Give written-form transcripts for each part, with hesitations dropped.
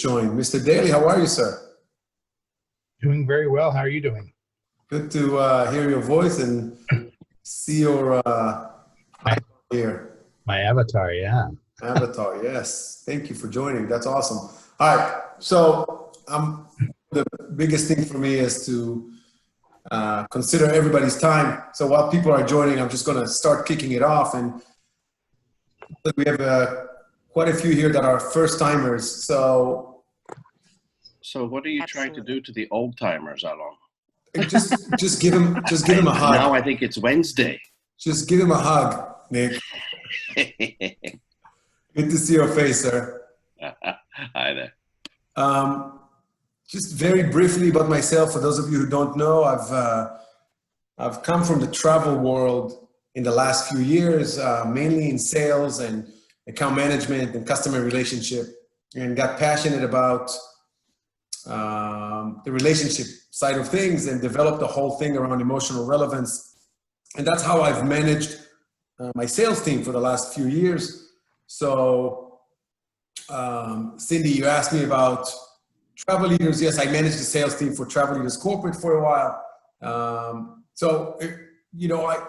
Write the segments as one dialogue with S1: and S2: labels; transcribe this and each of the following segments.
S1: joined. Mr. Daly, how are you, sir?
S2: Doing very well. How are you doing?
S1: Good to hear your voice and see your
S2: My,
S1: here.
S2: my avatar, yeah.
S1: Avatar, yes. Thank you for joining. That's awesome. All right. So the biggest thing for me is to consider everybody's time. So while people are joining, I'm just going to start kicking it off. And we have quite a few here that are first timers. So
S3: what are you trying to do to the old timers, Alon?
S1: just give him a hug.
S3: Now I think it's Wednesday.
S1: Just give him a hug, Nick. Good to see your face, sir.
S3: Hi there.
S1: Just very briefly about myself, for those of you who don't know, I've come from the travel world in the last few years, mainly in sales and account management and customer relationship, and got passionate about the relationship side of things and developed the whole thing around emotional relevance. And that's how I've managed my sales team for the last few years. So, Cindy, you asked me about travel leaders. Yes, I managed the sales team for Travel Leaders Corporate for a while. I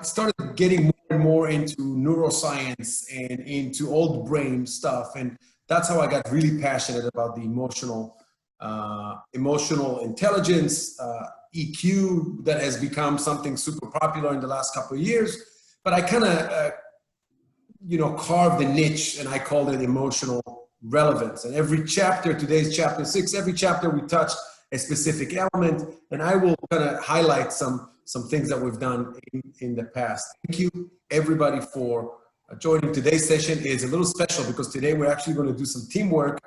S1: started getting more and more into neuroscience and into old brain stuff. And that's how I got really passionate about the emotional intelligence, EQ, that has become something super popular in the last couple of years. But I kind of, carved a niche, and I called it emotional relevance. And every chapter, today's chapter 6, every chapter we touch a specific element, and I will kind of highlight some things that we've done in the past. Thank you, everybody, for joining. Today's session is a little special because today we're actually going to do some teamwork,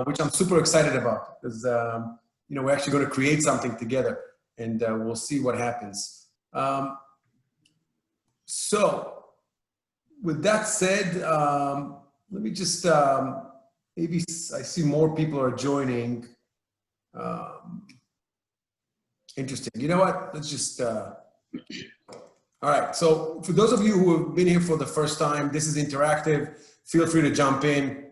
S1: which I'm super excited about because, we're actually going to create something together, and we'll see what happens. So with that said, let me just, maybe I see more people are joining. Interesting. You know what? Let's just, all right. So for those of you who have been here for the first time, this is interactive. Feel free to jump in.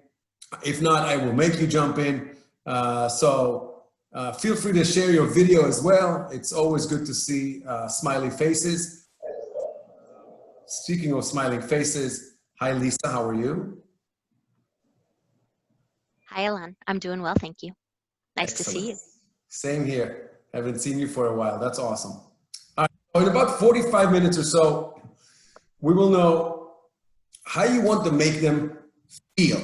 S1: If not, I will make you jump in. Feel free to share your video as well. It's always good to see smiley faces. Speaking of smiling faces, hi, Lisa, how are you?
S4: Hi, Alon. I'm doing well, thank you. Nice to see you.
S1: Same here. Haven't seen you for a while. That's awesome. All right. So in about 45 minutes or so, we will know how you want to make them feel,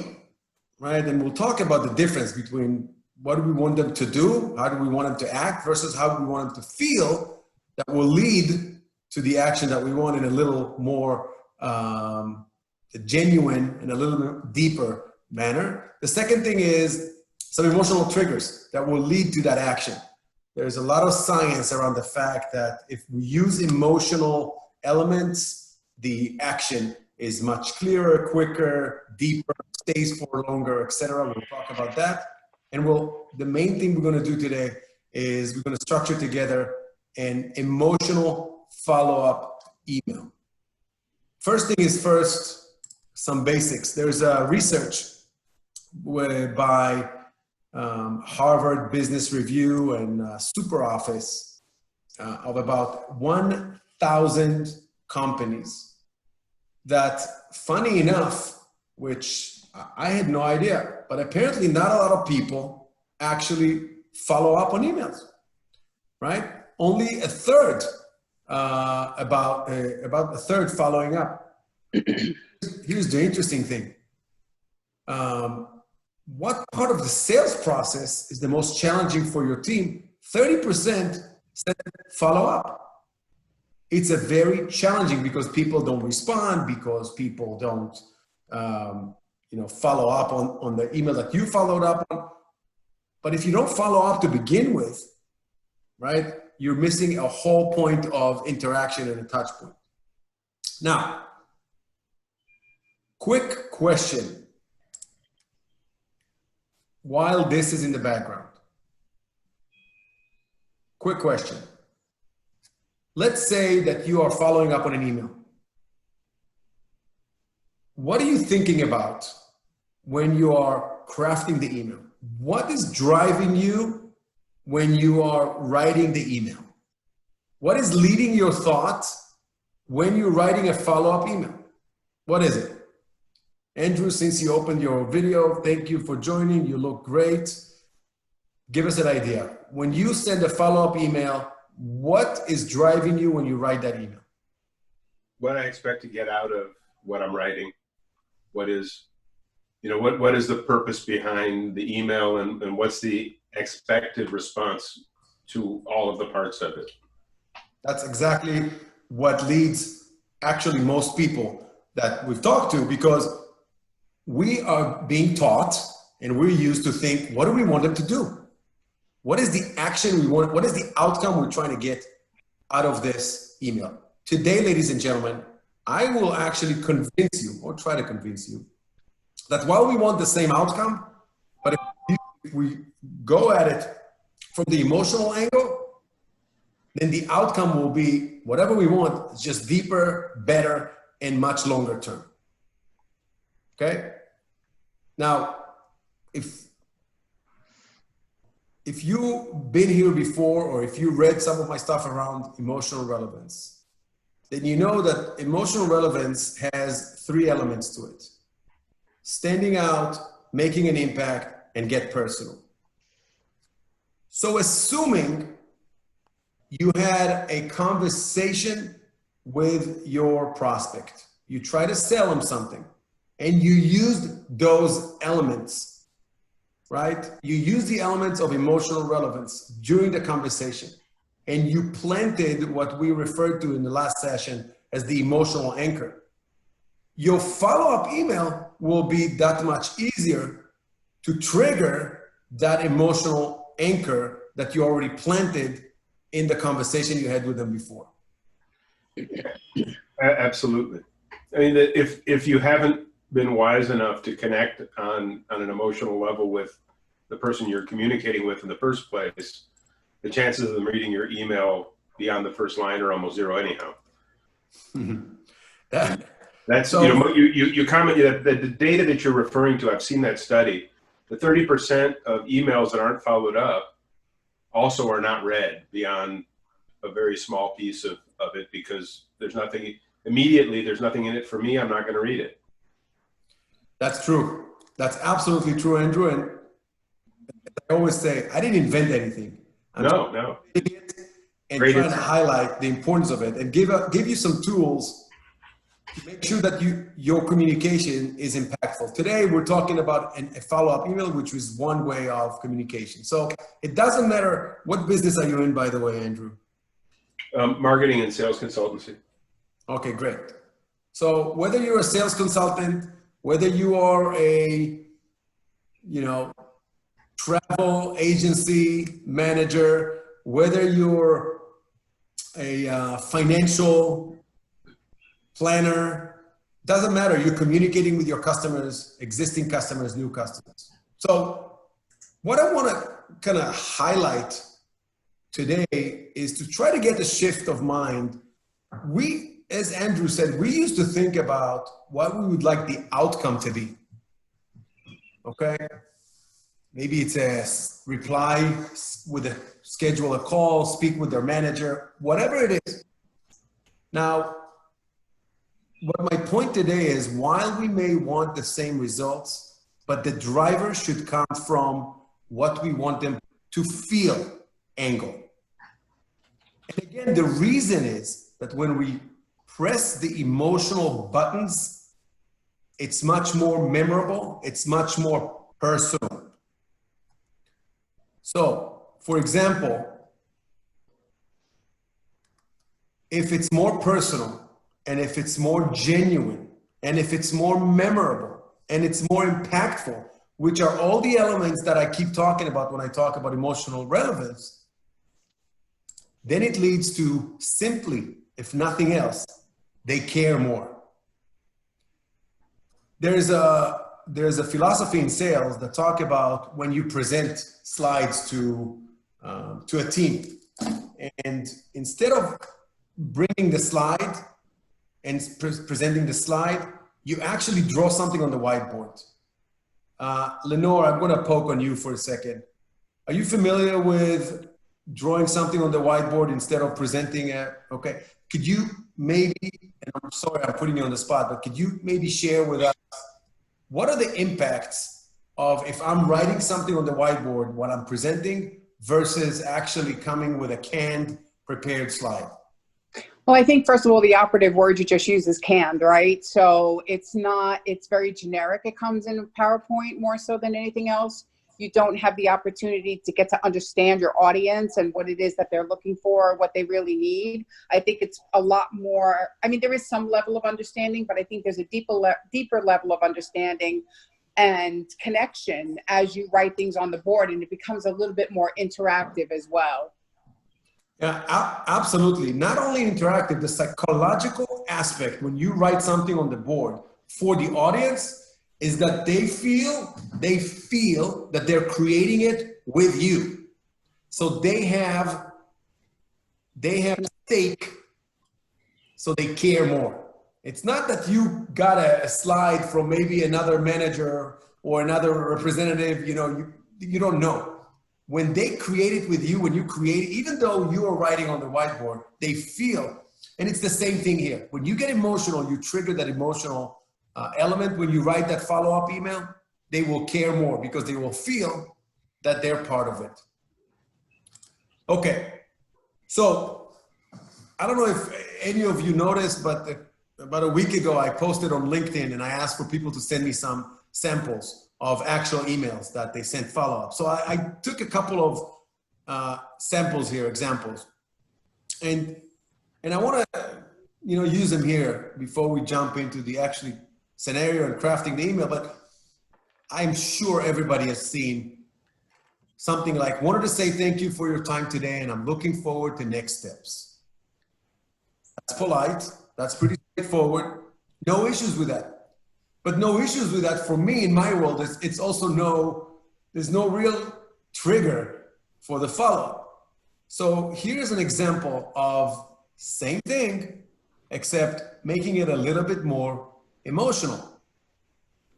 S1: right? And we'll talk about the difference between what do we want them to do, how do we want them to act, versus how do we want them to feel that will lead to the action that we want in a little more genuine and a little bit deeper manner. The second thing is some emotional triggers that will lead to that action. There's a lot of science around the fact that if we use emotional elements, the action is much clearer, quicker, deeper, stays for longer, etc. We'll talk about that. And the main thing we're going to do today is we're going to structure together an emotional follow-up email. First thing is first, some basics. There's a research by Harvard Business Review and SuperOffice of about 1,000 companies that, funny enough, which I had no idea, but apparently not a lot of people actually follow up on emails, right? Only a third, about a third following up. Here's the interesting thing. What part of the sales process is the most challenging for your team? 30% said follow up. It's a very challenging because people don't respond, because people don't, follow up on the email that you followed up on. But if you don't follow up to begin with, right, you're missing a whole point of interaction and a touch point. Now, quick question. While this is in the background, quick question. Let's say that you are following up on an email. What are you thinking about when you are crafting the email? what is driving you when you are writing the email? What is leading your thoughts when you're writing a follow-up email? What is it? Andrew, since you opened your video, thank you for joining. You look great. Give us an idea. When you send a follow-up email, what is driving you when you write that email?
S5: What I expect to get out of what I'm writing. What is, what is the purpose behind the email, and what's the expected response to all of the parts of it?
S1: That's exactly what leads actually most people that we've talked to, because we are being taught and we're used to think, what do we want them to do? What is the action we want? What is the outcome we're trying to get out of this email? Today, ladies and gentlemen, I will actually convince you, or try to convince you, that while we want the same outcome, but if we go at it from the emotional angle, then the outcome will be whatever we want, it's just deeper, better, and much longer term. Okay? Now, if you've been here before, or if you read some of my stuff around emotional relevance, then you know that emotional relevance has 3 elements to it: standing out, making an impact, and get personal. So assuming you had a conversation with your prospect, you try to sell them something, and you used those elements, right? You use the elements of emotional relevance during the conversation, and you planted what we referred to in the last session as the emotional anchor. Your follow-up email will be that much easier to trigger that emotional anchor that you already planted in the conversation you had with them before.
S5: Absolutely. I mean, if you haven't been wise enough to connect on an emotional level with the person you're communicating with in the first place, the chances of them reading your email beyond the first line are almost zero anyhow. That's,
S1: so,
S5: you commented that the data that you're referring to, I've seen that study, the 30% of emails that aren't followed up also are not read beyond a very small piece of it, because there's nothing, immediately, there's nothing in it for me, I'm not going to read it.
S1: That's true. That's absolutely true, Andrew. And I always say, I didn't invent anything.
S5: No.
S1: And trying to highlight the importance of it and give you some tools to make sure that your communication is impactful. Today, we're talking about a follow-up email, which is one way of communication. So it doesn't matter what business are you in, by the way, Andrew?
S5: Marketing and sales consultancy.
S1: Okay, great. So whether you're a sales consultant, whether you are a, travel agency manager, whether you're a financial planner, doesn't matter. You're communicating with your customers, existing customers, new customers. So what I want to kind of highlight today is to try to get a shift of mind. We, as Andrew said, we used to think about what we would like the outcome to be. Okay? Maybe it's a reply with schedule a call, speak with their manager, whatever it is. Now, what my point today is, while we may want the same results, but the driver should come from what we want them to feel angle. And again, the reason is that when we press the emotional buttons, it's much more memorable, it's much more personal. So, for example, if it's more personal, and if it's more genuine, and if it's more memorable, and it's more impactful, which are all the elements that I keep talking about when I talk about emotional relevance, then it leads to simply, if nothing else, they care more. There's a philosophy in sales that talk about when you present slides to a team, and instead of bringing the slide and presenting the slide, you actually draw something on the whiteboard. Lenore, I'm going to poke on you for a second. Are you familiar with drawing something on the whiteboard instead of presenting it? Okay. Could you maybe, and I'm sorry I'm putting you on the spot, but could you maybe share with us what are the impacts of if I'm writing something on the whiteboard, what I'm presenting versus actually coming with a canned prepared slide?
S6: Well, I think first of all, the operative word you just used is canned, right? So it's very generic. It comes in PowerPoint more so than anything else. You don't have the opportunity to get to understand your audience and what it is that they're looking for, what they really need. I think it's a lot more, I mean, there is some level of understanding, but I think there's a deeper level of understanding and connection as you write things on the board, and it becomes a little bit more interactive as well.
S1: Yeah, absolutely. Not only interactive, the psychological aspect when you write something on the board for the audience is that they feel that they're creating it with you. So they have stake, so they care more. It's not that you got a slide from maybe another manager or another representative, you don't know. When they create it with you, when you create it, even though you are writing on the whiteboard, they feel, and it's the same thing here. When you get emotional, you trigger that emotional element. When you write that follow-up email, they will care more because they will feel that they're part of it. Okay, so I don't know if any of you noticed, but about a week ago, I posted on LinkedIn and I asked for people to send me some samples of actual emails that they sent follow-up. So I took a couple of samples here, examples, and I want to use them here before we jump into the actually scenario and crafting the email. But I'm sure everybody has seen something like, wanted to say thank you for your time today, and I'm looking forward to next steps. That's polite. That's pretty straightforward. No issues with that. But no issues with that for me in my world. It's also there's no real trigger for the follow-up. So here's an example of same thing, except making it a little bit more emotional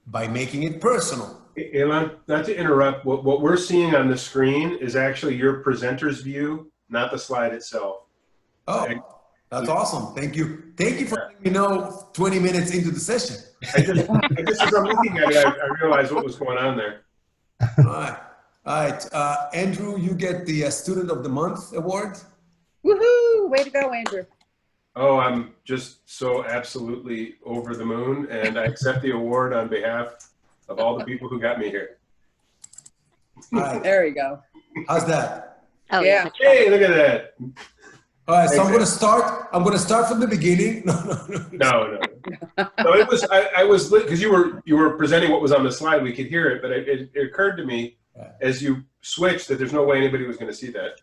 S1: by making it personal.
S5: Alon, not to interrupt, what we're seeing on the screen is actually your presenter's view, not the slide itself.
S1: Oh, that's awesome. Thank you. Thank you for letting me know 20 minutes into the session.
S5: Just as I'm looking at it, I realized what was going on there.
S1: All right. Andrew, you get the Student of the Month award.
S6: Woohoo! Way to go, Andrew.
S5: Oh, I'm just so absolutely over the moon, and I accept the award on behalf of all the people who got me here.
S1: All right.
S6: There you go.
S1: How's that?
S4: Oh,
S6: Yeah.
S4: much better.
S5: Hey, look at that.
S1: All right, so I'm going to start from the beginning.
S5: No. No, it was, I was, because you were presenting what was on the slide, we could hear it, but it occurred to me as you switched that there's no way anybody was going to see that.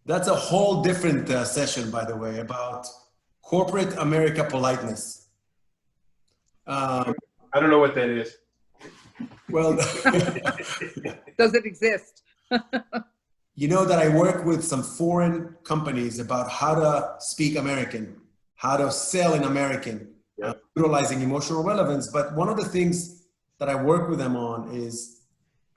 S1: That's a whole different session, by the way, about corporate America politeness.
S5: I don't know what that is.
S1: Well,
S6: Does it exist?
S1: you know that I work with some foreign companies about how to speak American, how to sell in American, utilizing emotional relevance. But one of the things that I work with them on is,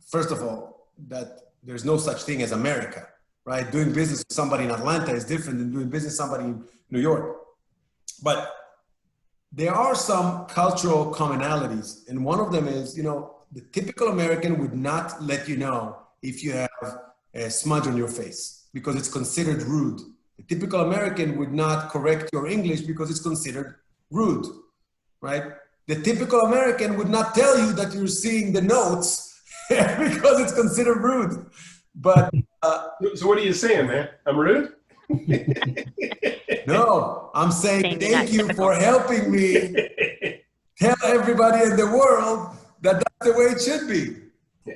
S1: first of all, that there's no such thing as America, right? Doing business with somebody in Atlanta is different than doing business with somebody in New York. But there are some cultural commonalities. And one of them is, the typical American would not let you know if you have a smudge on your face because it's considered rude. The typical American would not correct your English because it's considered rude, right? The typical American would not tell you that you're seeing the notes because it's considered rude. But
S5: so what are you saying, man? I'm rude?
S1: No, I'm saying thank you
S4: typical.
S1: for helping me tell everybody in the world that that's the way it should be.
S5: Yeah.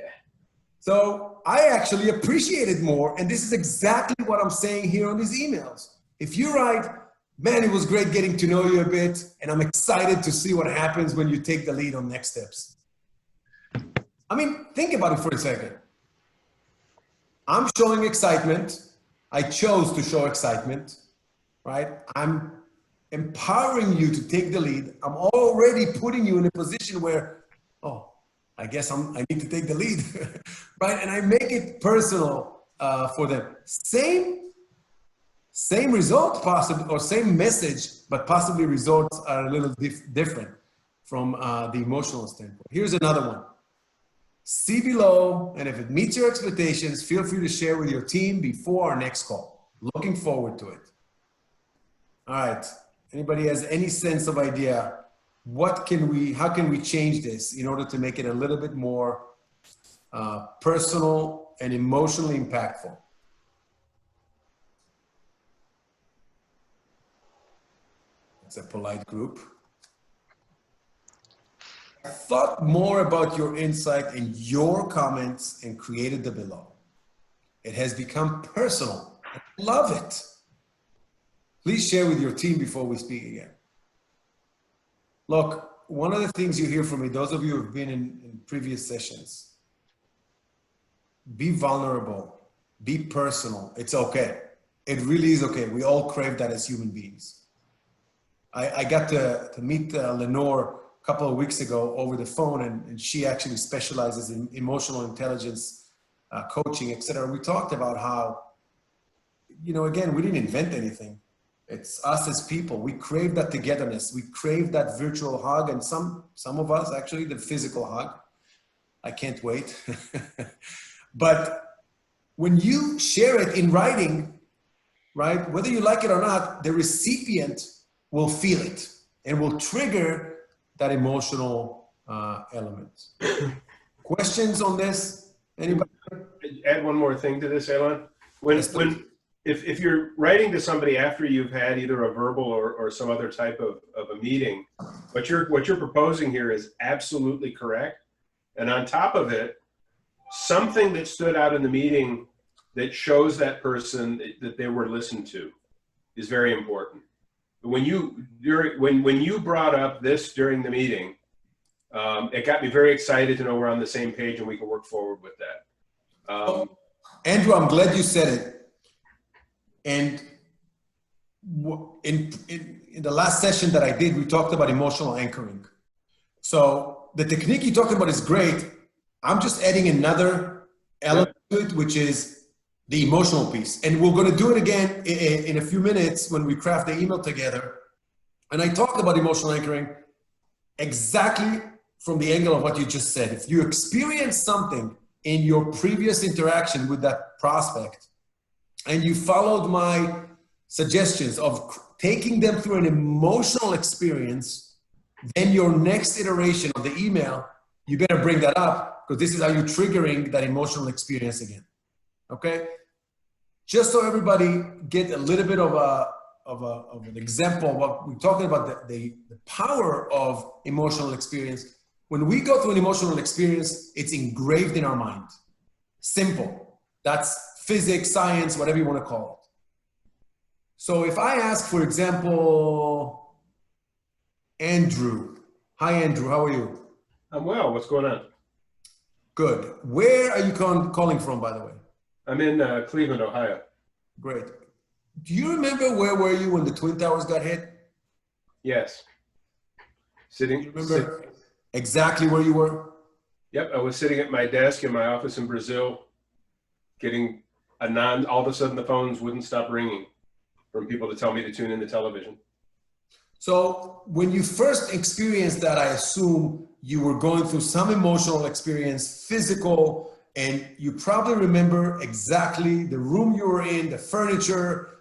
S1: So I actually appreciate it more. And this is exactly what I'm saying here on these emails. If you write, man, it was great getting to know you a bit, and I'm excited to see what happens when you take the lead on next steps. I mean, think about it for a second. I'm showing excitement. I chose to show excitement, right? I'm empowering you to take the lead. I'm already putting you in a position where, oh, I guess I need to take the lead, right? And I make it personal for them. Same result possibly, or same message, but possibly results are a little different from the emotional standpoint. Here's another one. See below, and if it meets your expectations, feel free to share with your team before our next call. Looking forward to it. All right. Anybody has any sense of idea? How can we change this in order to make it a little bit more personal and emotionally impactful? It's a polite group. I thought more about your insight and your comments and created the below. It has become personal. I love it. Please share with your team before we speak again. Look, one of the things you hear from me, those of you who have been in previous sessions, be vulnerable, be personal. It's okay. It really is okay. We all crave that as human beings. I got to meet Lenore a couple of weeks ago over the phone, and she actually specializes in emotional intelligence, coaching, etc. We talked about how, again, we didn't invent anything. It's us as people. We crave that togetherness. We crave that virtual hug, and some of us actually the physical hug. I can't wait. But when you share it in writing, right, whether you like it or not, the recipient will feel it and will trigger that emotional element. Questions on this? Anybody?
S5: Add one more thing to this, Alon. If you're writing to somebody after you've had either a verbal or some other type of a meeting, what you're proposing here is absolutely correct. And on top of it, something that stood out in the meeting that shows that person that they were listened to is very important. When you brought up this during the meeting, it got me very excited to know we're on the same page and we can work forward with that.
S1: Andrew, I'm glad you said it. And in the last session that I did, we talked about emotional anchoring. So the technique you're talking about is great. I'm just adding another element to it, which is the emotional piece. And we're going to do it again in a few minutes when we craft the email together. And I talked about emotional anchoring exactly from the angle of what you just said. If you experience something in your previous interaction with that prospect, and you followed my suggestions of taking them through an emotional experience, then your next iteration of the email, you better bring that up, because this is how you're triggering that emotional experience again. Okay? Just so everybody get a little bit of an example of what we're talking about, the power of emotional experience. When we go through an emotional experience, it's engraved in our mind. Simple. That's physics, science, whatever you want to call it. So if I ask, for example, Andrew. Hi, Andrew. How are you?
S5: I'm well. What's going on?
S1: Good. Where are you calling from, by the way?
S5: I'm in Cleveland, Ohio.
S1: Great. Do you remember where were you when the Twin Towers got hit?
S5: Yes.
S1: Do you remember exactly where you were?
S5: Yep. I was sitting at my desk in my office in Brazil, getting all of a sudden the phones wouldn't stop ringing from people to tell me to tune in the television.
S1: So when you first experienced that, I assume you were going through some emotional experience, physical, and you probably remember exactly the room you were in, the furniture,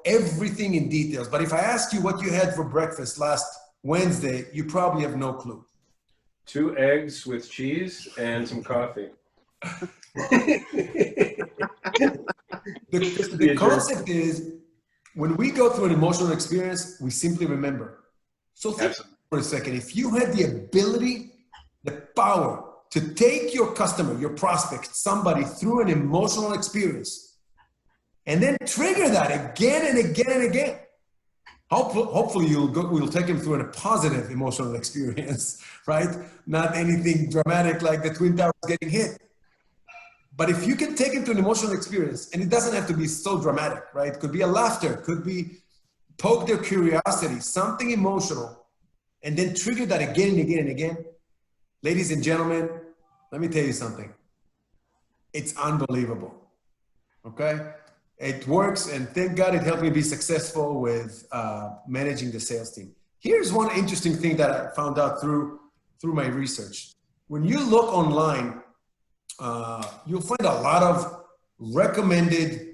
S1: everything in details. But if I ask you what you had for breakfast last Wednesday, you probably have no clue.
S5: 2 eggs with cheese and some coffee.
S1: The concept is, when we go through an emotional experience, we simply remember. So think for a second, if you had the ability, the power to take your customer, your prospect, somebody through an emotional experience, and then trigger that again and again and again, hopefully we'll take him through a positive emotional experience, right? Not anything dramatic like the Twin Towers getting hit. But if you can take him to an emotional experience, and it doesn't have to be so dramatic, right? It could be a laughter, could be poke their curiosity, something emotional, and then trigger that again and again and again. Ladies and gentlemen, let me tell you something. It's unbelievable. Okay? It works, and thank God it helped me be successful with managing the sales team. Here's one interesting thing that I found out through my research. When you look online, you'll find a lot of recommended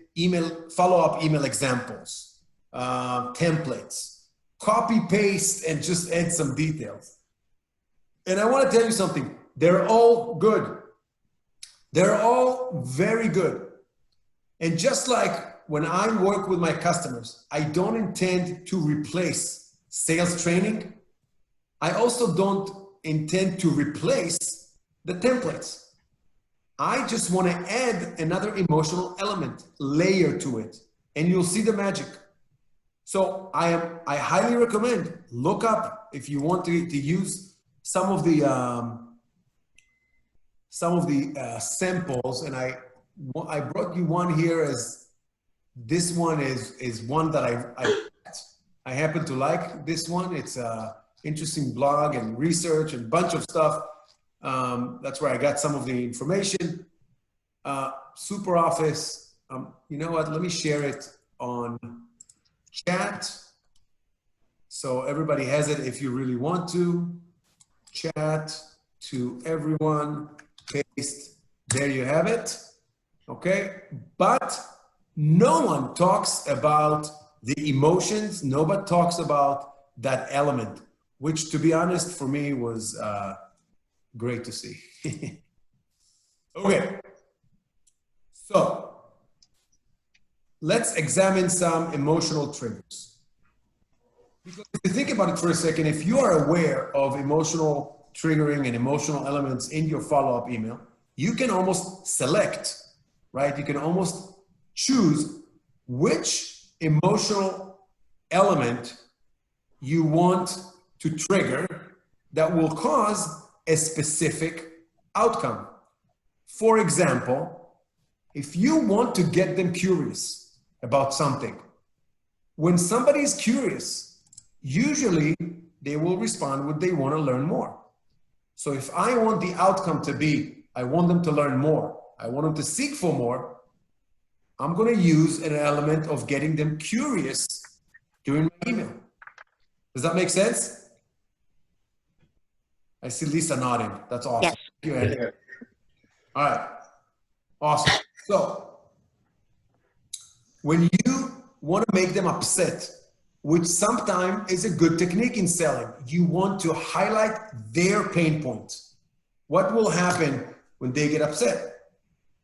S1: follow-up email examples, templates, copy paste, and just add some details. And I want to tell you something. They're all good. They're all very good. And just like when I work with my customers, I don't intend to replace sales training. I also don't intend to replace the templates. I just want to add another emotional element, layer to it, and you'll see the magic. So I highly recommend, look up if you want to use some of the samples, and I brought you one here. As this one is one that I happen to like. This one, it's a interesting blog and research and bunch of stuff. That's where I got some of the information. Super Office. You know what? Let me share it on chat so everybody has it if you really want to. Chat to everyone. Paste. There you have it. Okay, but no one talks about the emotions. Nobody talks about that element, which, to be honest, for me was great to see. Okay, so let's examine some emotional triggers. Because if you think about it for a second, if you are aware of emotional triggering and emotional elements in your follow-up email, you can almost select, right? You can almost choose which emotional element you want to trigger that will cause a specific outcome. For example, if you want to get them curious about something, when somebody is curious, usually they will respond with they want to learn more. So if I want the outcome to be, I want them to learn more, I want them to seek for more, I'm going to use an element of getting them curious during my email. Does that make sense? I see Lisa nodding. That's awesome.
S4: Yes.
S1: Thank you, Andy. All right. Awesome. So when you want to make them upset, which sometimes is a good technique in selling, you want to highlight their pain points. What will happen when they get upset?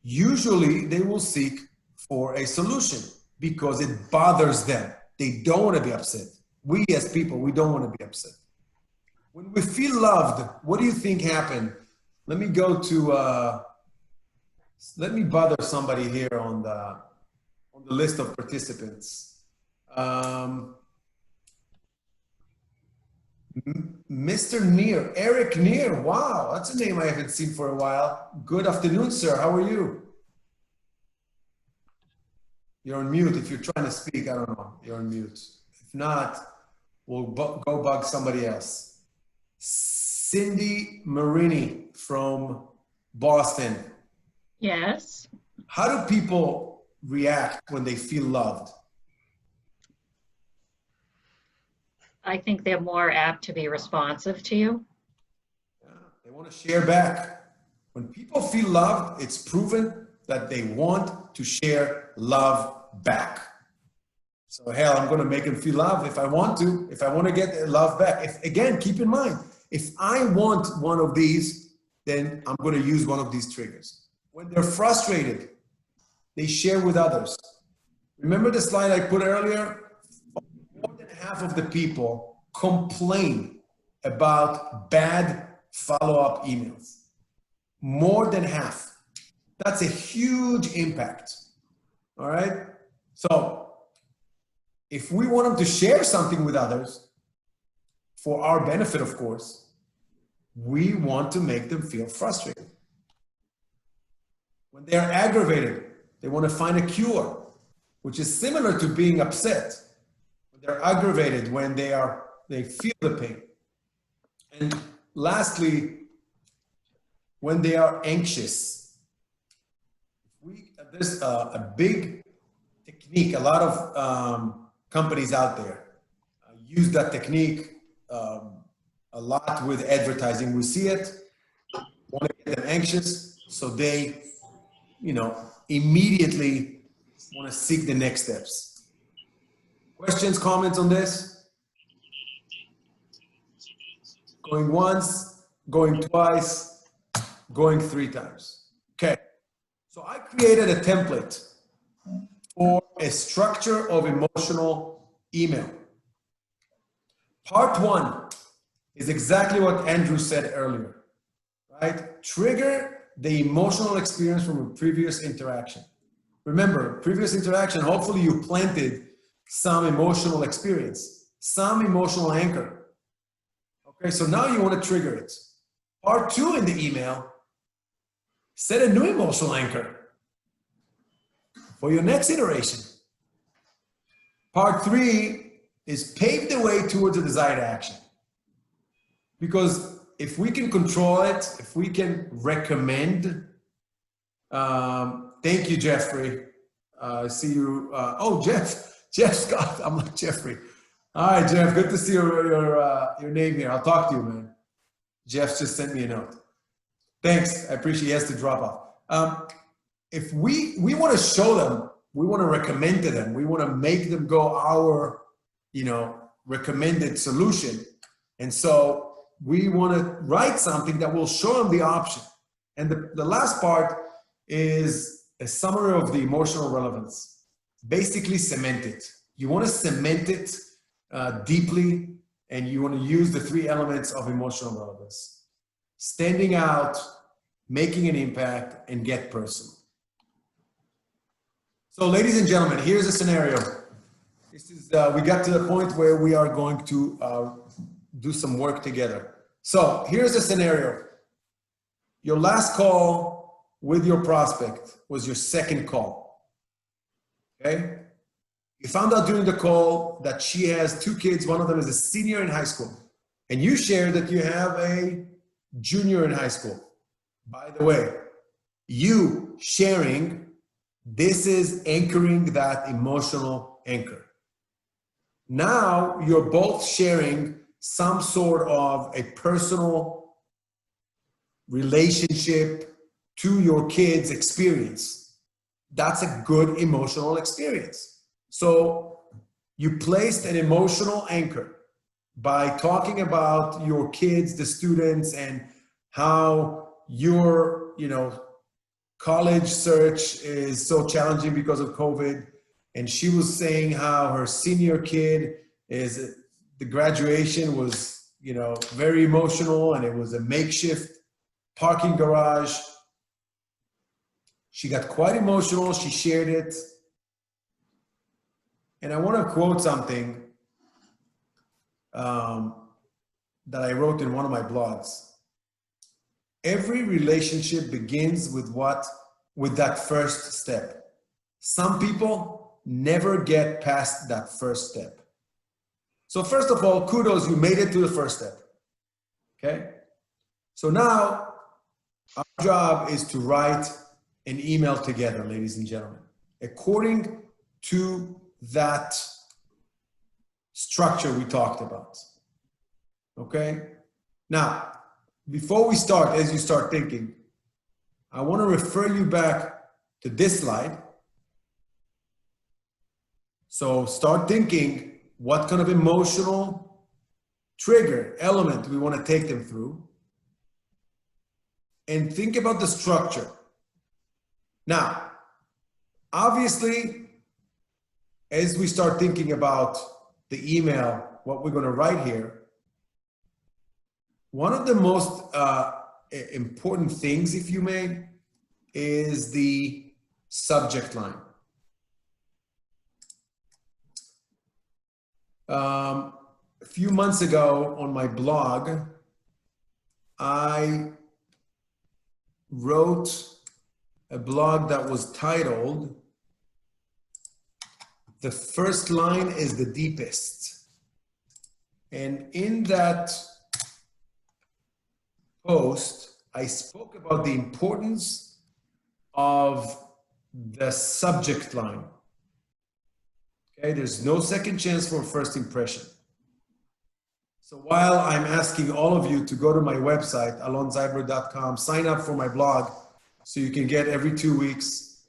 S1: Usually they will seek for a solution because it bothers them. They don't want to be upset. We as people, we don't want to be upset. When we feel loved, what do you think happened? Let me go to, let me bother somebody here on the list of participants. Mr. Neer, Eric Neer. Wow, that's a name I haven't seen for a while. Good afternoon, sir. How are you? You're on mute. If you're trying to speak, I don't know. You're on mute. If not, we'll go bug somebody else. Cindy Marini from Boston.
S7: Yes.
S1: How do people react when they feel loved?
S7: I think they're more apt to be responsive to you.
S1: Yeah, they want to share back. When people feel loved, it's proven that they want to share love back. So hell, I'm going to make them feel love if I want to get love back. Again, keep in mind, if I want one of these, then I'm going to use one of these triggers. When they're frustrated, they share with others. Remember the slide I put earlier? More than half of the people complain about bad follow-up emails. More than half. That's a huge impact. All right? So if we want them to share something with others, for our benefit, of course, we want to make them feel frustrated. When they're aggravated, they want to find a cure, which is similar to being upset. When they're aggravated, when they feel the pain. And lastly, when they are anxious. There's a big technique, a lot of companies out there use that technique a lot with advertising. We see it, want to get them anxious, so they, immediately want to seek the next steps. Questions, comments on this? Going once, going twice, going 3 times. Okay, so I created a template for a structure of emotional email. Part 1 is exactly what Andrew said earlier, right? Trigger the emotional experience from a previous interaction. Remember, previous interaction, hopefully you planted some emotional experience, some emotional anchor. Okay, so now you want to trigger it. Part 2 in the email, set a new emotional anchor for your next iteration. Part 3 is pave the way towards a desired action. Because if we can control it, if we can recommend, thank you, Jeffrey. I see you. Oh, Jeff Scott. I'm like Jeffrey. All right, Jeff. Good to see your name here. I'll talk to you, man. Jeff just sent me a note. Thanks. I appreciate. He has to drop off. If we want to show them, we want to recommend to them, we want to make them go our, recommended solution, and so we want to write something that will show them the option. And the last part is a summary of the emotional relevance. Basically cement it. You want to cement it deeply, and you want to use the 3 elements of emotional relevance. Standing out, making an impact, and get personal. So ladies and gentlemen, here's a scenario. This is, we got to the point where we are going to do some work together. So here's a scenario. Your last call with your prospect was your second call, okay? You found out during the call that she has 2 kids. One of them is a senior in high school. And you shared that you have a junior in high school. By the way, you sharing, this is anchoring that emotional anchor. Now you're both sharing some sort of a personal relationship to your kids' experience. That's a good emotional experience. So you placed an emotional anchor by talking about your kids, the students, and how your, college search is so challenging because of COVID. And she was saying how her senior kid is, the graduation was, very emotional, and it was a makeshift parking garage. She got quite emotional. She shared it. And I want to quote something that I wrote in one of my blogs. Every relationship begins with that first step. Some people never get past that first step. So first of all, kudos, you made it to the first step. Okay? So now our job is to write an email together, ladies and gentlemen, according to that structure we talked about. Okay? Now, before we start, as you start thinking, I want to refer you back to this slide. So start thinking what kind of emotional trigger element we want to take them through, and think about the structure. Now, obviously, as we start thinking about the email, what we're going to write here, one of the most important things, if you may, is the subject line. A few months ago on my blog, I wrote a blog that was titled, "The First Line is the Deepest." And in that post, I spoke about the importance of the subject line. Okay, there's no second chance for a first impression. So while I'm asking all of you to go to my website, alonzaibert.com, sign up for my blog so you can get every 2 weeks.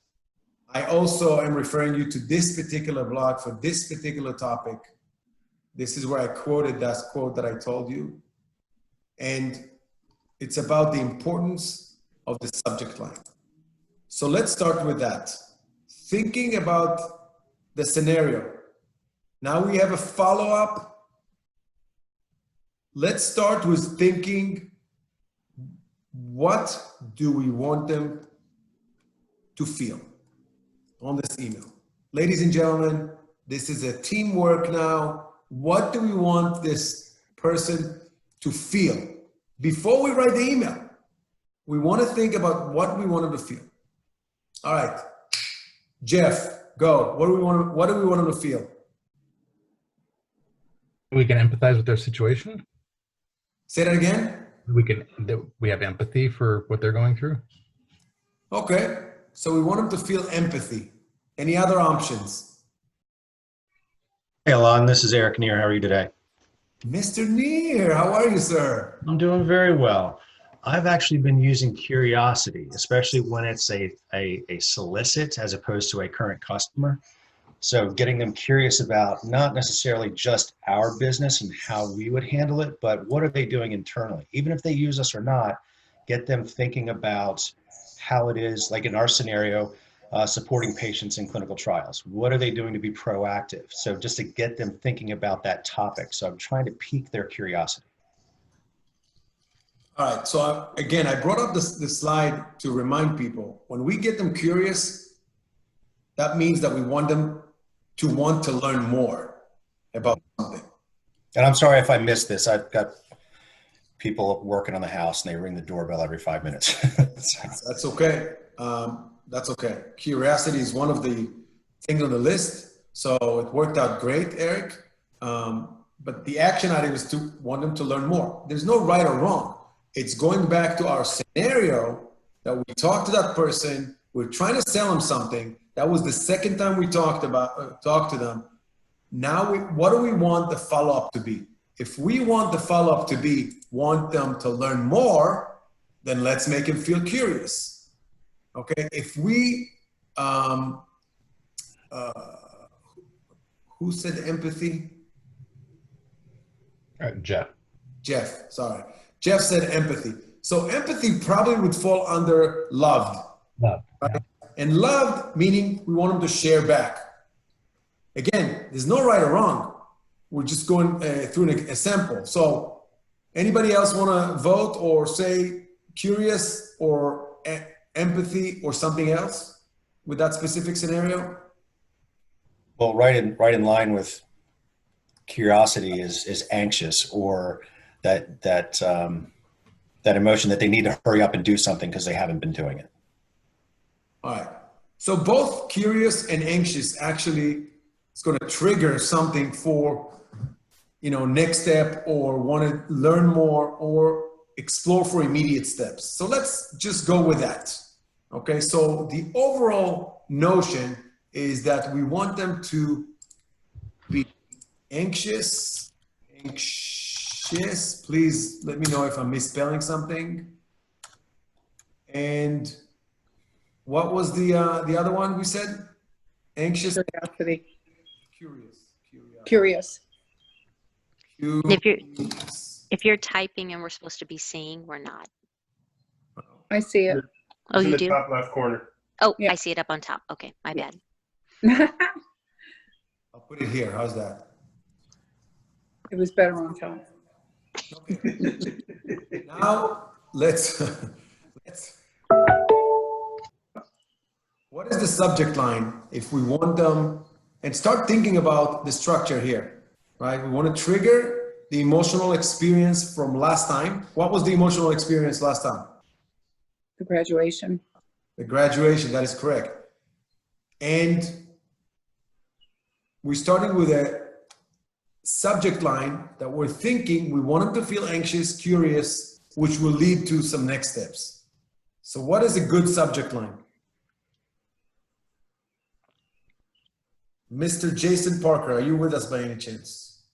S1: I also am referring you to this particular blog for this particular topic. This is where I quoted that quote that I told you. And it's about the importance of the subject line. So let's start with that. Thinking about the scenario. Now we have a follow-up. Let's start with thinking, what do we want them to feel on this email? Ladies and gentlemen, this is a teamwork now. What do we want this person to feel? Before we write the email, we want to think about what we want them to feel. All right, Jeff, go. What do we want them to feel?
S2: We can empathize with their situation.
S1: Say that again.
S2: We have empathy for what they're going through.
S1: Okay, so we want them to feel empathy. Any other options?
S8: Hey, Alon, this is Eric Neer. How are you today?
S1: Mr. Neer, how are you, sir?
S8: I'm doing very well. I've actually been using curiosity, especially when it's a solicit as opposed to a current customer. So getting them curious about not necessarily just our business and how we would handle it, but what are they doing internally? Even if they use us or not, get them thinking about how it is, like in our scenario, supporting patients in clinical trials. What are they doing to be proactive? So just to get them thinking about that topic. So I'm trying to pique their curiosity.
S1: All right, so again, I brought up this slide to remind people, when we get them curious, that means that we want them to want to learn more about something.
S8: And I'm sorry if I missed this. I've got people working on the house and they ring the doorbell every 5 minutes.
S1: That's okay. That's okay. Curiosity is one of the things on the list. So it worked out great, Eric. But the action item is to want them to learn more. There's no right or wrong. It's going back to our scenario that we talked to that person. We're trying to sell them something. That was the second time we talked to them. Now, what do we want the follow-up to be? If we want the follow-up to be, want them to learn more, then let's make them feel curious. Okay, if we, who said empathy?
S2: Jeff.
S1: Jeff, sorry. Jeff said empathy. So empathy probably would fall under loved.
S2: Love.
S1: Right? And loved, meaning we want them to share back. Again, there's no right or wrong. We're just going through a sample. So anybody else want to vote or say curious or empathy or something else with that specific scenario?
S8: Well, right in line with curiosity is anxious, or that emotion that they need to hurry up and do something because they haven't been doing it.
S1: All right. So both curious and anxious actually is going to trigger something for, next step, or want to learn more or explore for immediate steps. So let's just go with that. Okay. So the overall notion is that we want them to be anxious. Please let me know if I'm misspelling something. And what was the other one we said? Anxious.
S6: Curiosity.
S1: Curious.
S4: If you're typing and we're supposed to be seeing, we're not.
S6: I see it.
S4: Oh,
S5: It's in
S4: you
S5: the
S4: do?
S5: top left corner.
S4: Oh,
S6: Yeah.
S4: I see it up on top. Okay, my bad.
S1: I'll put it here. How's that?
S6: It was better on top.
S1: Now let's what is the subject line if we want them, and start thinking about the structure here, right? We want to trigger the emotional experience from last time. What was the emotional experience last time?
S6: The graduation.
S1: The graduation, that is correct. And we started with a subject line that we're thinking we want them to feel anxious, curious, which will lead to some next steps. So what is a good subject line? Mr. Jason Parker, are you with us by any chance?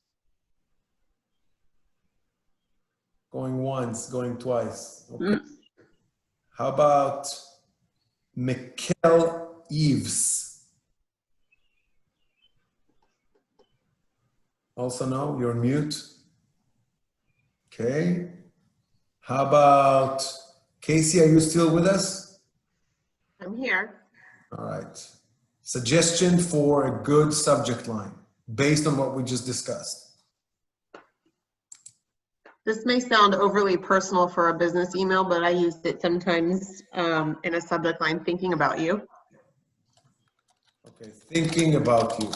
S1: Going once, going twice. Okay. How about Mikkel Eves? Also no, you're on mute. Okay. How about Casey, are you still with us?
S9: I'm here.
S1: All right. Suggestion for a good subject line based on what we just discussed.
S9: This may sound overly personal for a business email, but I use it sometimes in a subject line, thinking about you.
S1: Okay, thinking about you.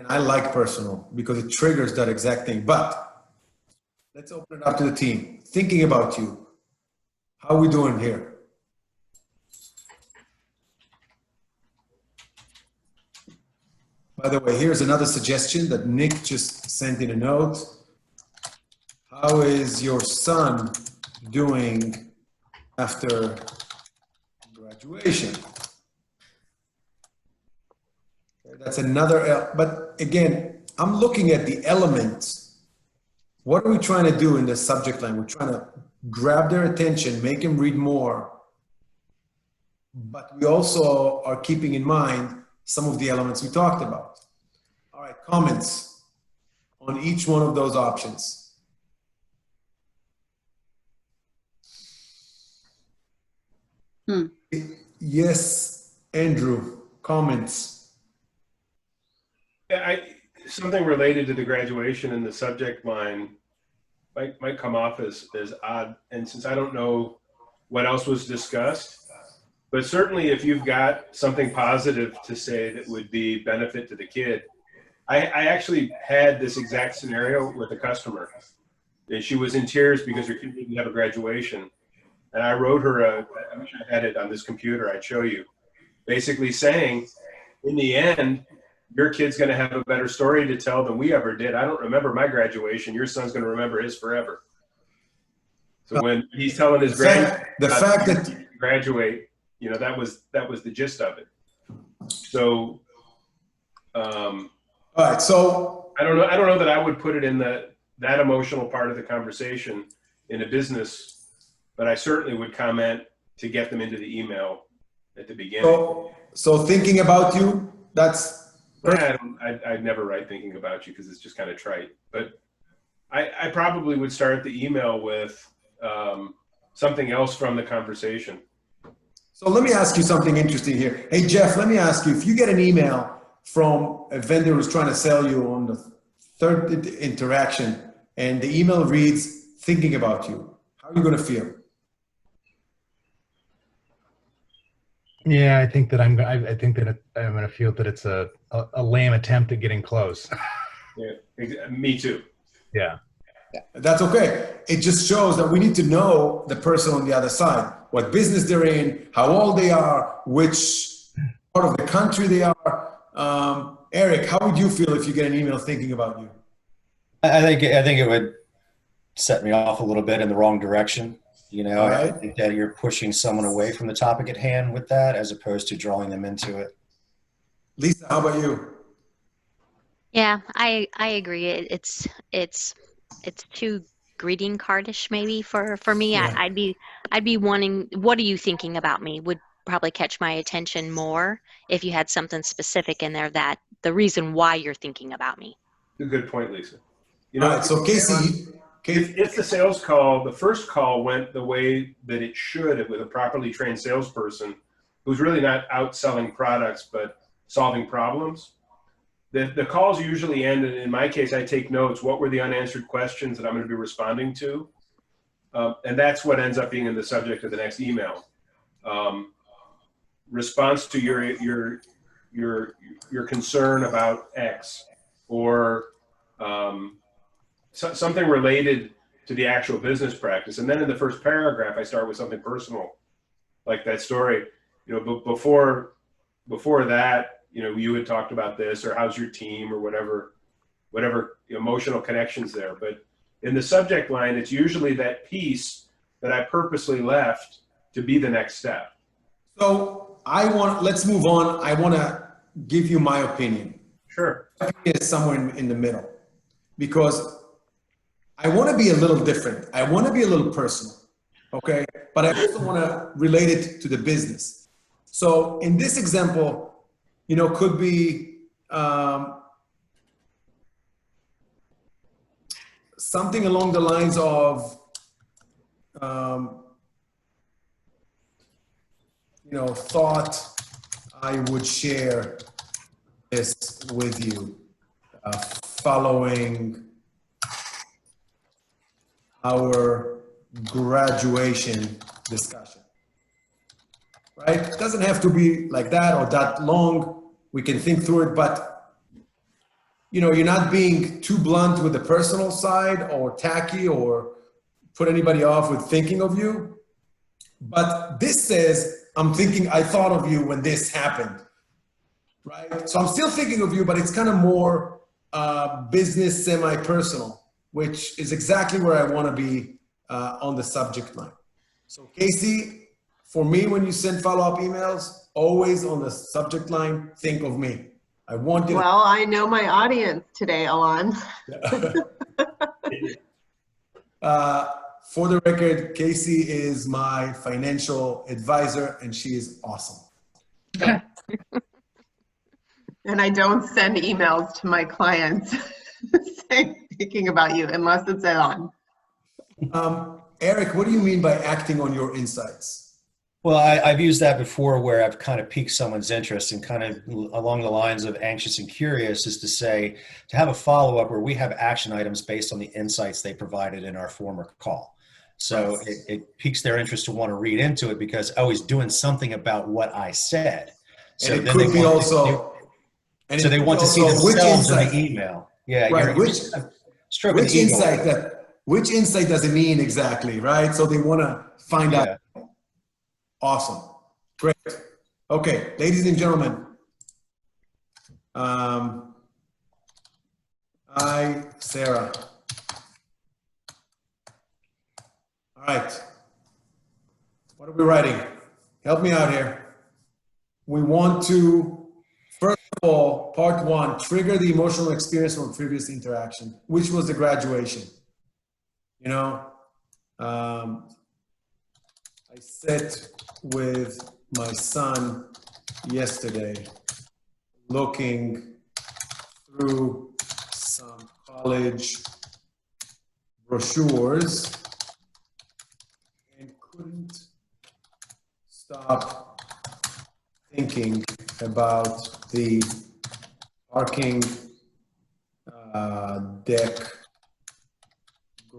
S1: I like personal because it triggers that exact thing, but let's open it up to the team. Thinking about you. How are we doing here? By the way, here's another suggestion that Nick just sent in a note. How is your son doing after graduation? Okay, that's another, but again, I'm looking at the elements. What are we trying to do in the subject line? We're trying to grab their attention, make them read more, but we also are keeping in mind some of the elements we talked about. All right, comments on each one of those options. Yes, Andrew, comments.
S5: Yeah, something related to the graduation and the subject line might come off as odd. And since I don't know what else was discussed, but certainly if you've got something positive to say that would be benefit to the kid. I actually had this exact scenario with a customer. And she was in tears because her kid didn't have a graduation. And I wrote her I wish I had it on this computer, I'd show you. Basically saying, in the end, your kid's gonna have a better story to tell than we ever did. I don't remember my graduation. Your son's gonna remember his forever. So when he's telling his
S1: the fact that
S5: graduate, you know, that was the gist of it. So,
S1: all right. So
S5: I don't know that I would put it in that emotional part of the conversation in a business, but I certainly would comment to get them into the email at the beginning.
S1: So thinking about you, that's.
S5: I'd never write thinking about you because it's just kind of trite. But I probably would start the email with something else from the conversation.
S1: So let me ask you something interesting here. Hey, Jeff, let me ask you, if you get an email from a vendor who's trying to sell you on the third interaction and the email reads thinking about you, how are you going to feel?
S2: Yeah, I think that I'm going to feel that it's a lame attempt at getting close.
S5: Yeah, me too.
S2: Yeah.
S1: That's okay. It just shows that we need to know the person on the other side, what business they're in, how old they are, which part of the country they are. Eric, how would you feel if you get an email thinking about you?
S8: I think it would set me off a little bit in the wrong direction. You know,
S1: Right.
S8: I think that you're pushing someone away from the topic at hand with that, as opposed to drawing them into it.
S1: Lisa, how about you?
S4: Yeah, I agree. It's too greeting cardish maybe for me.
S1: Yeah.
S4: I'd be wanting, what are you thinking about me would probably catch my attention more if you had something specific in there, that the reason why you're thinking about me.
S5: A good point, Lisa. You
S1: All
S5: know,
S1: right, so Casey,
S5: if the sales call, the first call went the way that it should with a properly trained salesperson who's really not out selling products but solving problems, the calls usually end, and in my case, I take notes. What were the unanswered questions that I'm going to be responding to? And that's what ends up being in the subject of the next email. Response to your concern about X, or something related to the actual business practice. And then in the first paragraph, I start with something personal, like that story. You know, but before that, you know, you had talked about this, or how's your team, or whatever emotional connections there. But In the subject line, it's usually that piece that I purposely left to be the next step.
S1: So let's move on. I want to give you my opinion.
S5: Sure.
S1: My opinion is somewhere in the middle, because I want to be a little different. I want to be a little personal, okay? But I also want to relate it to the business. So in this example, could be something along the lines of, thought I would share this with you following our graduation discussion, right? It doesn't have to be like that or that long. We can think through it, but you're not being too blunt with the personal side or tacky or put anybody off with thinking of you. But this says, I thought of you when this happened, right? So I'm still thinking of you, but it's kind of more business, semi-personal, which is exactly where I want to be on the subject line. So Casey, for me, when you send follow-up emails, always on the subject line, think of me. I want you
S9: Well, I know my audience today, Alon.
S1: For the record, Casey is my financial advisor, and she is awesome.
S9: And I don't send emails to my clients thinking about you unless it's Alon.
S1: Eric, what do you mean by acting on your insights?
S8: Well, I've used that before where I've kind of piqued someone's interest, and kind of along the lines of anxious and curious is to have a follow-up where we have action items based on the insights they provided in our former call. So it piques their interest to want to read into it because, he's doing something about what I said. So
S1: and it
S8: then
S1: could be also...
S8: So they want to see themselves in the email. Yeah,
S1: right. Which insight does it mean exactly, right? So they want to find out. Awesome. Great. Okay, ladies and gentlemen. Sarah. All right. What are we writing? Help me out here. We want to, first of all, part one, trigger the emotional experience from a previous interaction, which was the graduation. I sat with my son yesterday looking through some college brochures and couldn't stop thinking about the parking deck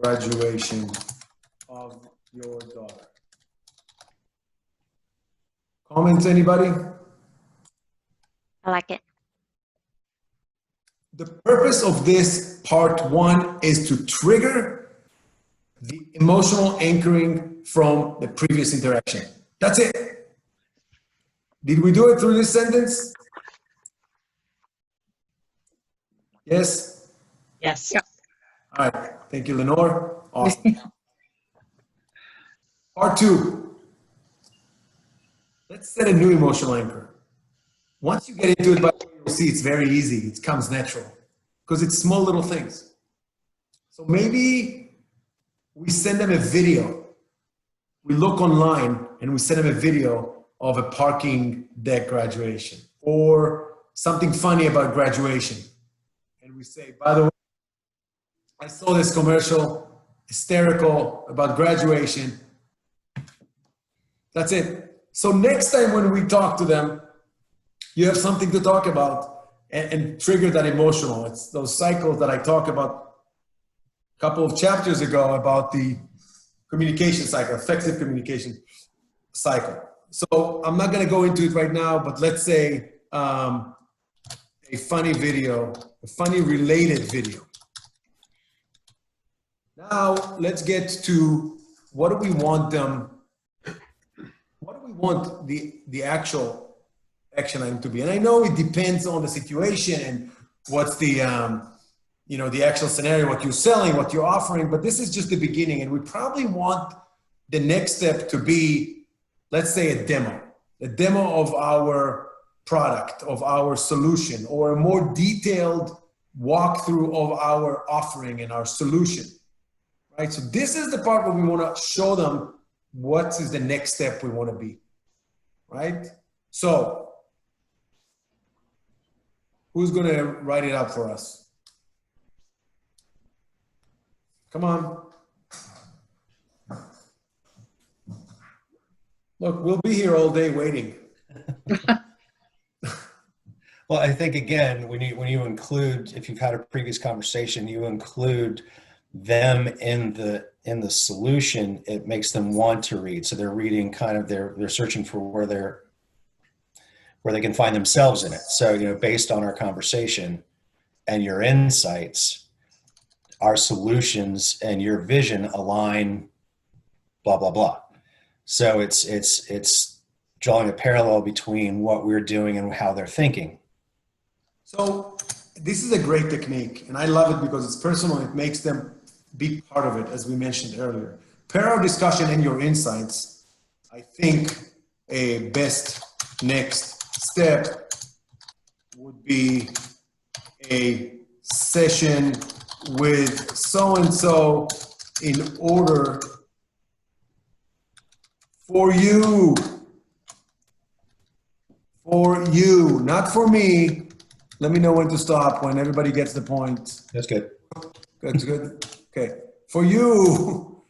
S1: graduation of your daughter. Comments, anybody?
S4: I like it.
S1: The purpose of this part one is to trigger the emotional anchoring from the previous interaction. That's it. Did we do it through this sentence? Yes?
S7: Yes.
S6: Yep.
S1: All right. Thank you, Lenore. Awesome. Part two. Let's set a new emotional anchor. Once you get into it, you'll see it's very easy. It comes natural because it's small little things. So maybe we send them a video. We look online and we send them a video of a parking deck graduation or something funny about graduation. And we say, by the way, I saw this commercial, hysterical about graduation. That's it. So next time when we talk to them, you have something to talk about and trigger that emotional. It's those cycles that I talked about a couple of chapters ago about the communication cycle, effective communication cycle. So I'm not going to go into it right now, but let's say a funny video, a funny related video. Now let's get to what do we want them, what do we want the actual action item to be? And I know it depends on the situation and what's the, you know, the actual scenario, what you're selling, what you're offering, but this is just the beginning. And we probably want the next step to be, let's say, a demo of our product, of our solution, or a more detailed walkthrough of our offering and our solution, right? So this is the part where we want to show them what is the next step we want to be, right? So who's going to write it up for us? Come on. Look, we'll be here all day waiting.
S8: Well, I think again, when you include, if you've had a previous conversation, you include them in the solution, it makes them want to read. So they're reading kind of, they're searching for where they can find themselves in it. So, you know, based on our conversation and your insights, our solutions and your vision align, blah, blah, blah. So it's drawing a parallel between what we're doing and how they're thinking.
S1: So this is a great technique, and I love it because it's personal and it makes them be part of it, as we mentioned earlier. Per our discussion and your insights, I think a best next step would be a session with so-and-so in order for you, not for me. Let me know when to stop, when everybody gets the point.
S8: That's good.
S1: Good. Okay. For you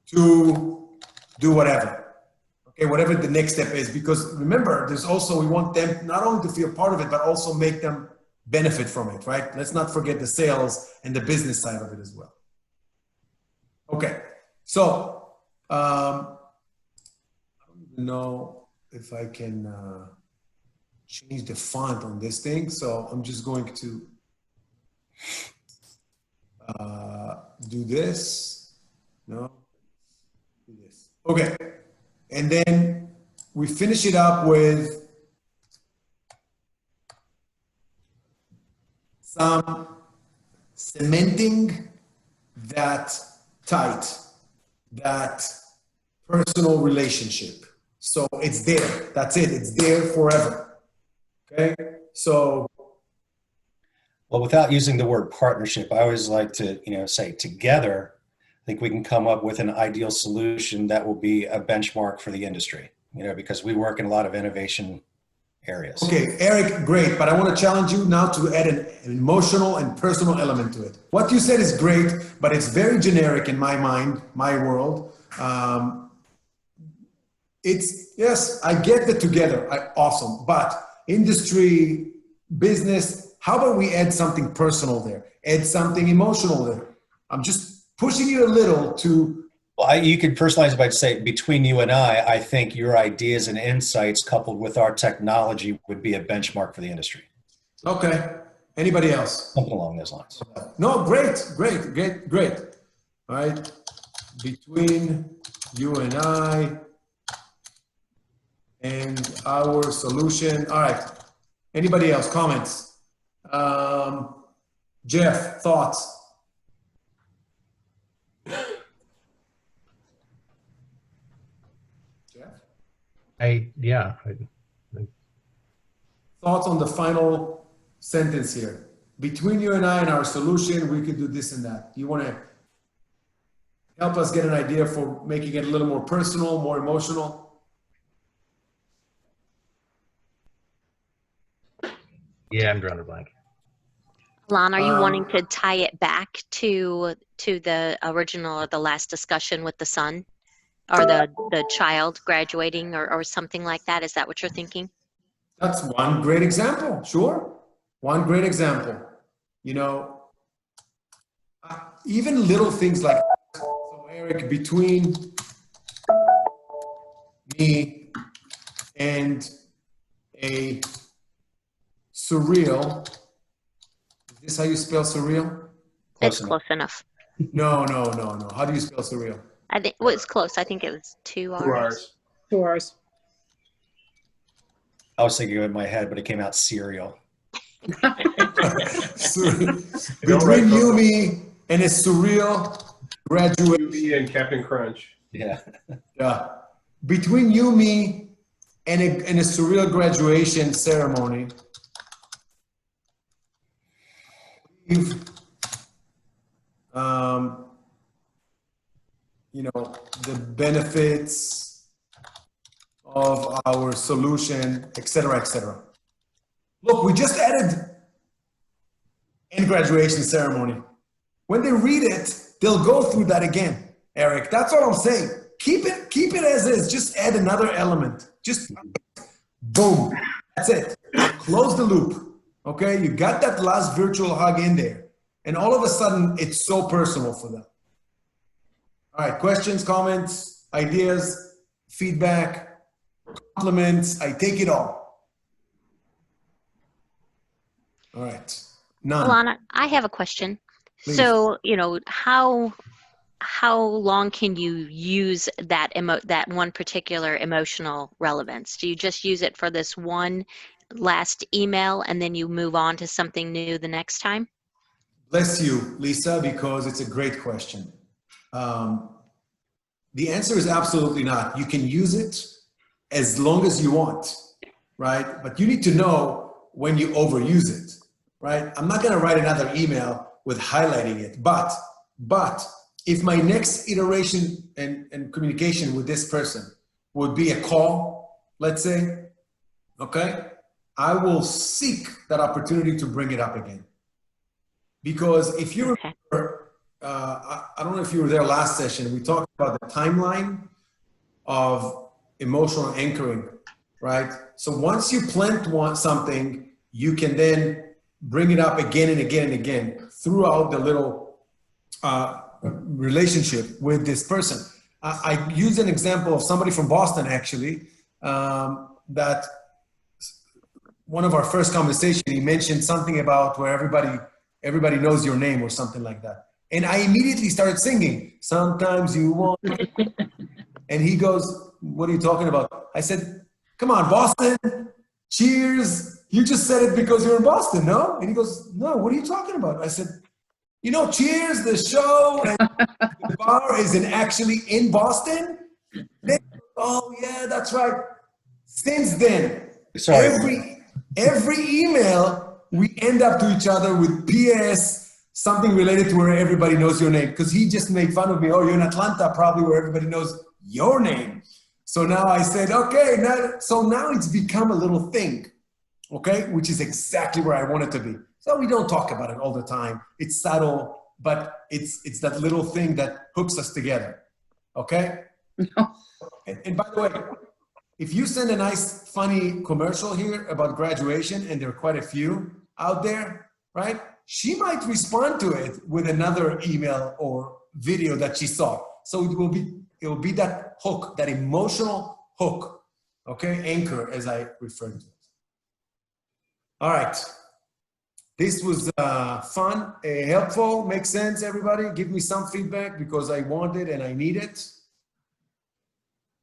S1: to do whatever. Okay, whatever the next step is. Because remember, there's also, we want them not only to feel part of it, but also make them benefit from it, right? Let's not forget the sales and the business side of it as well. Okay. So, I don't even know if I can change the font on this thing. So I'm just going to do this. No, do this. Okay. And then we finish it up with some cementing that tight, that personal relationship. So it's there. That's it. It's there forever. Okay. So.
S8: Well, without using the word partnership, I always like to, you know, say together, I think we can come up with an ideal solution that will be a benchmark for the industry, you know, because we work in a lot of innovation areas.
S1: Okay, Eric, great. But I want to challenge you now to add an emotional and personal element to it. What you said is great, but it's very generic in my mind, my world. Yes, I get the together. Awesome. But industry, business, how about we add something personal there? Add something emotional there. I'm just pushing you a little to.
S8: Well, you could personalize it by say, between you and I think your ideas and insights coupled with our technology would be a benchmark for the industry.
S1: Okay. Anybody else?
S8: Something along those lines.
S1: No, great. All right. Between you and I and our solution. All right. Anybody else? Comments? Jeff, thoughts? Thoughts on the final sentence here. Between you and I and our solution, we could do this and that. You want to help us get an idea for making it a little more personal, more emotional?
S2: Yeah, I'm drawing a blank.
S4: Alon, are you wanting to tie it back to the original or the last discussion with the son or the child graduating or something like that? Is that what you're thinking?
S1: That's one great example. Sure. One great example. You know, even little things like that. So Eric, between me and a surreal, is this how you spell surreal?
S4: It's close enough.
S1: No. How do you spell surreal?
S4: I think it's close. I think it was 2 R's.
S5: 2 R's.
S6: 2 R's.
S8: I was thinking in my head, but it came out cereal.
S1: Between you, me, and a surreal graduation.
S5: UV and Captain Crunch.
S8: Yeah.
S1: Yeah. Between you, me, and a surreal graduation ceremony, you know, the benefits of our solution, et cetera, et cetera. Look, we just added in graduation ceremony. When they read it, they'll go through that again, Eric. That's all I'm saying. Keep it as is. Just add another element. Just boom. That's it. Close the loop. Okay, you got that last virtual hug in there, and all of a sudden, it's so personal for them. All right, questions, comments, ideas, feedback, compliments. I take it all. All right. None.
S4: Alana, I have a question.
S1: Please.
S4: So, you know, how long can you use that that one particular emotional relevance? Do you just use it for this one last email and then you move on to something new the next time?
S1: Bless you, Lisa, because it's a great question. The answer is absolutely not. You can use it as long as you want, right? But you need to know when you overuse it, right? I'm not gonna write another email with highlighting it, but if my next iteration and communication with this person would be a call, let's say, okay, I will seek that opportunity to bring it up again. Because if you remember, I don't know if you were there last session, we talked about the timeline of emotional anchoring, right? So once you plant something, you can then bring it up again and again and again throughout the little relationship with this person. I use an example of somebody from Boston, actually, that one of our first conversations, he mentioned something about where everybody knows your name or something like that. And I immediately started singing, sometimes you want. And he goes, what are you talking about? I said, come on, Boston, cheers. You just said it because you're in Boston, no? And he goes, no, what are you talking about? I said, you know, Cheers, the show, and the bar is actually in Boston? Oh, yeah, that's right. Since then,
S8: Sorry.
S1: every email, we end up to each other with PS, something related to where everybody knows your name. Because he just made fun of me. Oh, you're in Atlanta, probably where everybody knows your name. So now I said, okay, now it's become a little thing, okay? Which is exactly where I want it to be. So we don't talk about it all the time. It's subtle, but it's that little thing that hooks us together, okay? And by the way, if you send a nice, funny commercial here about graduation, and there are quite a few out there, right? She might respond to it with another email or video that she saw. So it will be that hook, that emotional hook, okay? Anchor, as I referred to it. All right. This was fun, helpful, makes sense, everybody? Give me some feedback because I want it and I need it.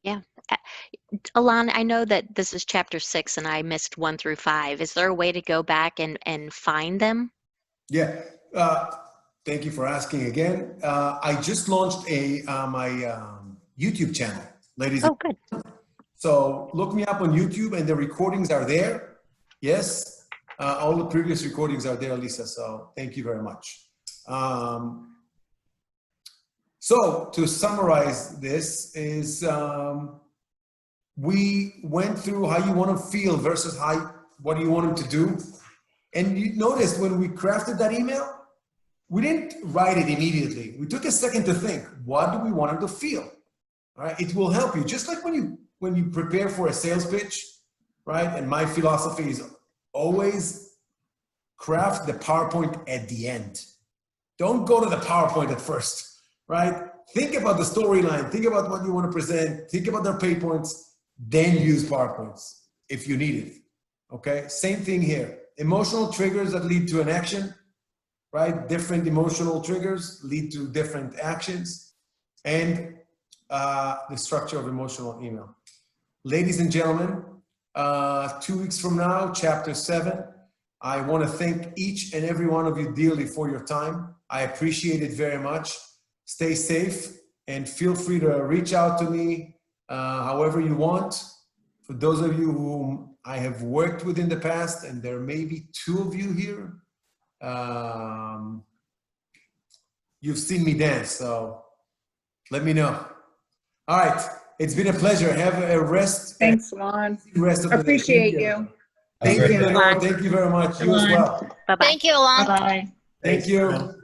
S4: Yeah. Alon, I know that this is chapter 6 and I missed 1 through 5. Is there a way to go back and find them?
S1: Yeah. Thank you for asking again. I just launched my YouTube channel, ladies.
S4: Oh, good.
S1: So look me up on YouTube and the recordings are there. Yes. All the previous recordings are there, Lisa, so thank you very much. So to summarize this is we went through how you want to feel versus what do you want them to do. And you noticed when we crafted that email, we didn't write it immediately. We took a second to think, what do we want them to feel? All right, it will help you. Just like when you prepare for a sales pitch, right? And my philosophy is always craft the PowerPoint at the end. Don't go to the PowerPoint at first, right? Think about the storyline, think about what you want to present, think about their pain points, then use PowerPoints if you need it, okay? Same thing here. Emotional triggers that lead to an action, right? Different emotional triggers lead to different actions, and the structure of emotional email. Ladies and gentlemen, 2 weeks from now, chapter 7, I want to thank each and every one of you dearly for your time. I appreciate it very much. Stay safe and feel free to reach out to me however you want. For those of you whom I have worked with in the past, and there may be 2 of you here, you've seen me dance, so let me know. All right, it's been a pleasure. Have a rest.
S6: Thanks, Alon.
S1: Rest of the day.
S6: Appreciate you.
S1: Thank
S8: Have a
S1: you,
S8: great day.
S1: Lenore. Thank you very much. You as well.
S4: Bye-bye.
S10: Thank you, Alon.
S7: Bye-bye.
S1: Thank you.